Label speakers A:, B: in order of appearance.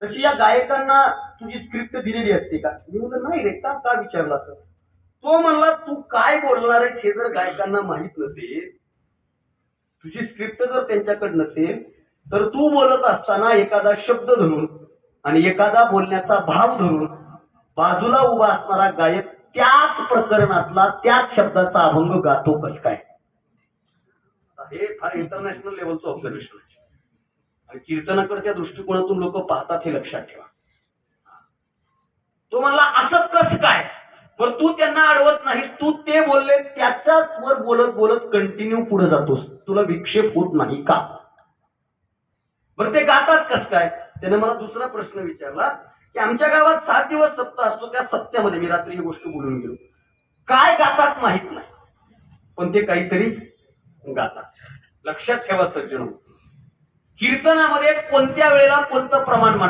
A: तशी या गायकांना तुझी स्क्रिप्ट दिलेली असते का? मी म्हणलं नाही रे, का विचारला असं? तो म्हणला तू काय बोलणार आहेस हे जर गायकांना माहित नसेल, तुझी स्क्रिप्ट जर त्यांच्याकडे नसेल, तर तू बोलत असताना एखादा शब्द धरून आणि एखादा बोलण्याचा भाव धरून बाजूला उभा असणारा गायक त्याच प्रकरणातला त्याच शब्दाचा अभंग गातो कस काय? हे फार इंटरनॅशनल लेवलचं ऑब्झर्वेशन आहे आणि कीर्तनाकडच्या दृष्टिकोनातून लोक पाहतात हे लक्षात ठेवा. तो म्हणला असं कस काय? पण तू त्यांना अडवत नाहीस, तू ते बोलले त्याच्याच वर बोलत बोलत कंटिन्यू पुढे जातोस, तुला विक्षेप होत नाही का? बरं ते गातात कस काय? त्याने मला दुसरा प्रश्न विचारला की आमच्या गावात 7 दिवस सप्ताह असतो, त्या सप्त्यामध्ये मी रात्री ही गोष्ट बोलून गेलो, काय गातात माहित नाही पण ते काहीतरी गातात. लक्षात ठेवा सज्जन, कीर्तनामध्ये कोणत्या वेळेला कोणतं प्रमाण म्हणायचं